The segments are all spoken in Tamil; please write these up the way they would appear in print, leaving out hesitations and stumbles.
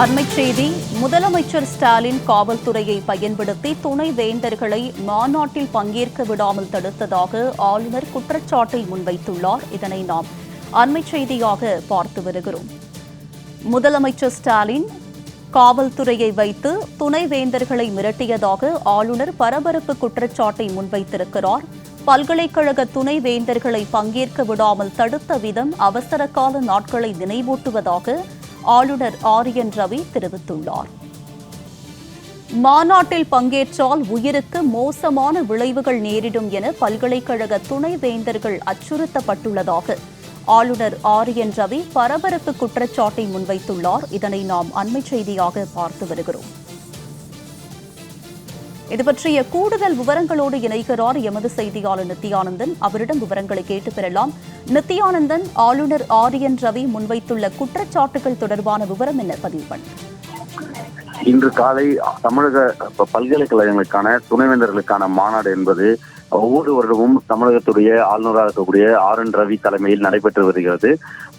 அண்மைச் செய்தி. முதலமைச்சர் ஸ்டாலின் காவல்துறையை பயன்படுத்தி துணை வேந்தர்களை மாநாட்டில் பங்கேற்க விடாமல் தடுத்ததாக ஆளுநர் குற்றச்சாட்டை முன்வைத்துள்ளார். இதனை நாம் அண்மைச் செய்தியாக பார்த்து வருகிறோம். முதலமைச்சர் ஸ்டாலின் காவல்துறையை வைத்து துணை வேந்தர்களை மிரட்டியதாக ஆளுநர் பரபரப்பு குற்றச்சாட்டை முன்வைத்திருக்கிறார். பல்கலைக்கழக துணை வேந்தர்களை பங்கேற்க விடாமல் தடுத்த விதம் அவசரகால நாட்களை நினைவூட்டுவதாக ஆளுநர் ஆர்.என். ரவி தெரிவித்துள்ளார். மாநாட்டில் பங்கேற்றால் உயிருக்கு மோசமான விளைவுகள் நேரிடும் என பல்கலைக்கழக துணை வேந்தர்கள் அச்சுறுத்தப்பட்டுள்ளதாக ஆளுநர் ஆர்.என். ரவி பரபரப்பு குற்றச்சாட்டை முன்வைத்துள்ளார். இதனை நாம் அண்மைச் செய்தியாக பார்த்து வருகிறோம். இது பற்றிய கூடுதல் விவரங்களோடு இணைகிறார் எமது செய்தியாளர் நித்யானந்தன். அவரிடம் விவரங்களை கேட்டு பெறலாம். நித்யானந்தன், ஆளுநர் ஆர்.என். ரவி முன்வைத்துள்ள குற்றச்சாட்டுகள் தொடர்பான விவரம் என்ன பதிவு பண்ண? இன்று காலை தமிழக பல்கலைக்கழகங்களுக்கான துணைவேந்தர்களுக்கான மாநாடு என்பது ஒவ்வொரு வருடமும் தமிழகத்துடைய ஆளுநராக இருக்கக்கூடிய ஆர்.என். ரவி தலைமையில் நடைபெற்று வருகிறது.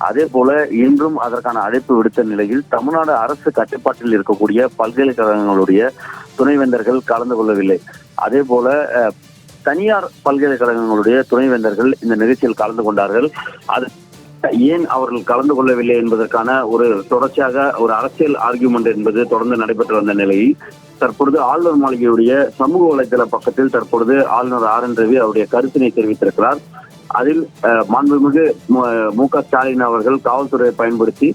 அதே போல இன்றும் அதற்கான அழைப்பு விடுத்த நிலையில் தமிழ்நாடு அரசு கட்டுப்பாட்டில் இருக்கக்கூடிய பல்கலைக்கழகங்களுடைய துணைவேந்தர்கள் கலந்து கொள்ளவில்லை. அதே போல தனியார் பல்கலைக்கழகங்களுடைய துணைவேந்தர்கள் இந்த நிகழ்ச்சியில் கலந்து கொண்டார்கள். அது ஏன் அவர்கள் கலந்து கொள்ளவில்லை என்பதற்கான ஒரு தொடர்ச்சியாக ஒரு அரசியல் ஆர்கியூமெண்ட் என்பது தொடர்ந்து நடைபெற்று வந்த நிலையில் தற்பொழுது ஆளுநர் மாளிகையுடைய சமூக வலைதள பக்கத்தில் தற்பொழுது ஆளுநர் ஆர்.என். ரவி அவருடைய கருத்தினை தெரிவித்திருக்கிறார். அதில் மாண்புமிகு மு.க. ஸ்டாலின் அவர்கள் காவல்துறையை பயன்படுத்தி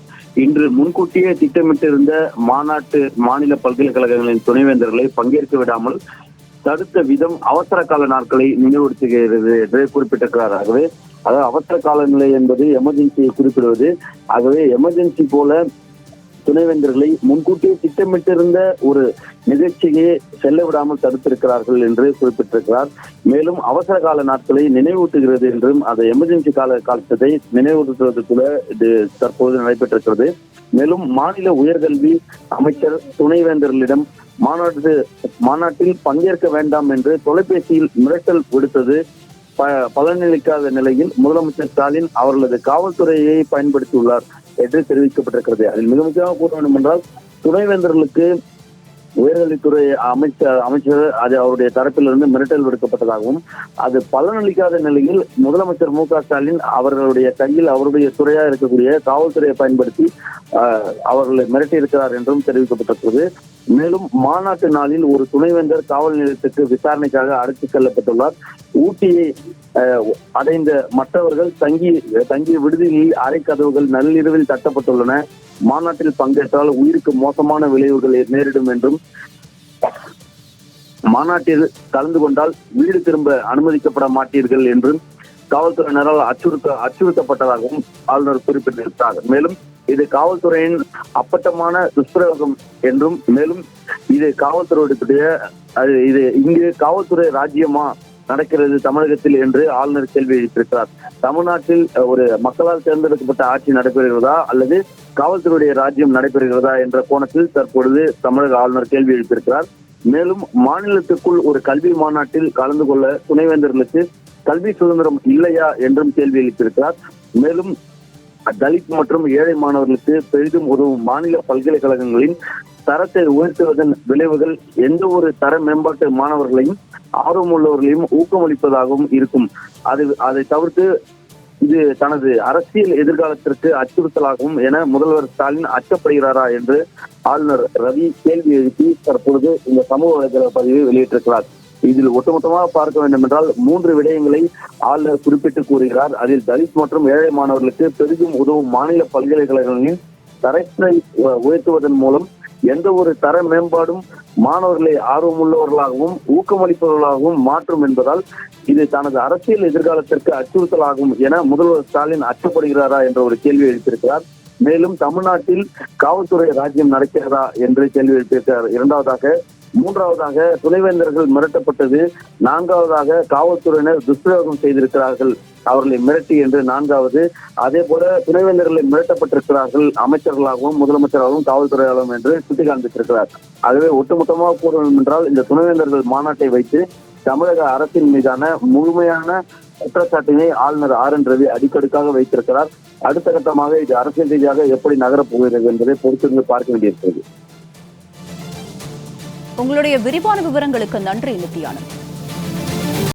இன்று முன்கூட்டியே திட்டமிட்டிருந்த மாநில பல்கலைக்கழகங்களின் துணைவேந்தர்களை பங்கேற்க விடாமல் தடுத்த விதம் அவசர கால நாட்களை நினைவுறுத்துகிறது என்று குறிப்பிட்டிருக்கிறார். ஆகவே அதாவது அவசர கால நிலை என்பது எமர்ஜென்சியை குறிப்பிடுவது. ஆகவே எமர்ஜென்சி போல துணைவேந்தர்களை முன்கூட்டியே திட்டமிட்டிருந்த ஒரு நிகழ்ச்சியை செல்ல விடாமல் தடுத்திருக்கிறார்கள் என்று குறிப்பிட்டிருக்கிறார். மேலும் அவசர கால நாட்களை நினைவூட்டுகிறது என்றும் அந்த எமர்ஜென்சி காலத்தை நினைவூட்டுவது கூட இது தற்போது நடைபெற்றிருக்கிறது. மேலும் மாநில உயர்கல்வி அமைச்சர் துணைவேந்தர்களிடம் மாநாட்டில் பங்கேற்க வேண்டாம் என்று தொலைபேசியில் மிரட்டல் விடுத்தது பலனளிக்காத நிலையில் முதலமைச்சர் ஸ்டாலின் அவர்களது காவல்துறையை பயன்படுத்தியுள்ளார் என்று தெரிவிக்கப்பட்டிருக்கிறது. அதில் மிக முக்கியமாக கூற வேண்டும் என்றால் துணைவேந்தர்களுக்கு உயர்கல்வித்துறை அமைச்சர் அது அவருடைய தரப்பிலிருந்து மிரட்டல் விடுக்கப்பட்டதாகவும் அது பலனளிக்காத நிலையில் முதலமைச்சர் மு.க. ஸ்டாலின் அவர்களுடைய கையில் அவருடைய துறையாக இருக்கக்கூடிய காவல்துறையை பயன்படுத்தி அவர்களை மிரட்டியிருக்கிறார் என்றும் தெரிவிக்கப்பட்டிருக்கிறது. மேலும் மாநாட்டு நாளில் ஒரு துணைவேந்தர் காவல் நிலையத்துக்கு விசாரணைக்காக அழைத்துச் செல்லப்பட்டுள்ளார். ஊட்டியை அடைந்த மற்றவர்கள் தங்கிய விடுதியில் அறை கதவுகள் நள்ளிரவில் தட்டப்பட்டுள்ளன. மாநாட்டில் பங்கேற்றால் உயிருக்கு மோசமான விளைவுகள் நேரிடும் என்றும் மாநாட்டில் கலந்து கொண்டால் வீடு திரும்ப அனுமதிக்கப்பட மாட்டீர்கள் என்றும் காவல்துறையினரால் அச்சுறுத்தப்பட்டதாகவும் ஆளுநர் குறிப்பிட்டிருக்கிறார். மேலும் இது காவல்துறையின் அப்பட்டமான துஷ்பிரயோகம் என்றும் மேலும் இது காவல்துறையுடைய இது இங்கு காவல்துறை ராஜ்யமா நடக்கிறது தமிழகத்தில் என்று ஆளுநர் கேள்வி எழுப்பியிருக்கிறார். தமிழ்நாட்டில் ஒரு மக்களால் தேர்ந்தெடுக்கப்பட்ட ஆட்சி நடைபெறுகிறதா அல்லது காவல்துறையுடைய ராஜ்யம் நடைபெறுகிறதா என்ற கோணத்தில் தற்பொழுது தமிழக ஆளுநர் கேள்வி எழுப்பியிருக்கிறார். மேலும் மாநிலத்திற்குள் ஒரு கல்வி மாநாட்டில் கலந்து கொள்ள துணைவேந்தர்களுக்கு கல்வி சுதந்திரம் இல்லையா என்றும் கேள்வி எழுப்பியிருக்கிறார். மேலும் தலித் மற்றும் ஏழை மாணவர்களுக்கு பெரிதும் உதவும் மாநில பல்கலைக்கழகங்களின் தரத்தை உயர்த்துவதன் விளைவுகள் எந்த ஒரு தர மேம்பாட்டு மாணவர்களையும் ஆர்வமுள்ளவர்களையும் ஊக்கமளிப்பதாகவும் இருக்கும். அதை தவிர்த்து இது தனது அரசியல் எதிர்காலத்திற்கு அச்சுறுத்தலாகவும் என முதல்வர் ஸ்டாலின் அச்சப்படுகிறாரா என்று ஆளுநர் ரவி கேள்வி எழுப்பி தற்பொழுது இந்த சமூக வலைதள பதிவை வெளியிட்டிருக்கிறார். இதில் ஒட்டுமொத்தமாக பார்க்க வேண்டும் என்றால் 3 விடயங்களை ஆளுநர் குறிப்பிட்டு கூறுகிறார். அதில் தலித் மற்றும் ஏழை மாணவர்களுக்கு பெரிதும் உதவும் மாநில பல்கலைக்கழகங்களின் தரத்தை உயர்த்துவதன் மூலம் எந்த ஒரு தர மேம்பாடும் மாணவர்களை ஆர்வமுள்ளவர்களாகவும் ஊக்கமளிப்பவர்களாகவும் மாற்றும் என்பதால் இது தனது அரசியல் எதிர்காலத்திற்கு அச்சுறுத்தலாகும் என முதல்வர் ஸ்டாலின் அச்சப்படுகிறாரா என்ற ஒரு கேள்வி எழுப்பியிருக்கிறார். மேலும் தமிழ்நாட்டில் காவல்துறை ராஜ்யம் நடக்கிறதா என்று கேள்வி எழுப்பியிருக்கிறார். மூன்றாவதாக துணைவேந்தர்கள் மிரட்டப்பட்டது. நான்காவதாக காவல்துறையினர் துஷ்பிரயோகம் செய்திருக்கிறார்கள் அவர்களை மிரட்டி என்று நான்காவது. அதே போல துணைவேந்தர்களை மிரட்டப்பட்டிருக்கிறார்கள் அமைச்சர்களாகவும் முதலமைச்சராகவும் காவல்துறையாளரும் என்று சுட்டிக்காண்பித்திருக்கிறார். ஆகவே ஒட்டுமொத்தமாக கூற வேண்டும் என்றால் இந்த துணைவேந்தர்கள் மாநாட்டை வைத்து தமிழக அரசின் மீதான முழுமையான குற்றச்சாட்டினை ஆளுநர் RN ரவி அடிக்கடுக்காக வைத்திருக்கிறார். அடுத்த கட்டமாக இது அரசியல் ரீதியாக எப்படி நகரப் போகிறது என்பதை பொறுத்திருந்து பார்க்க வேண்டியிருக்கிறது. உங்களுடைய விரிவான விவரங்களுக்கு நன்றி நித்யானந்த்.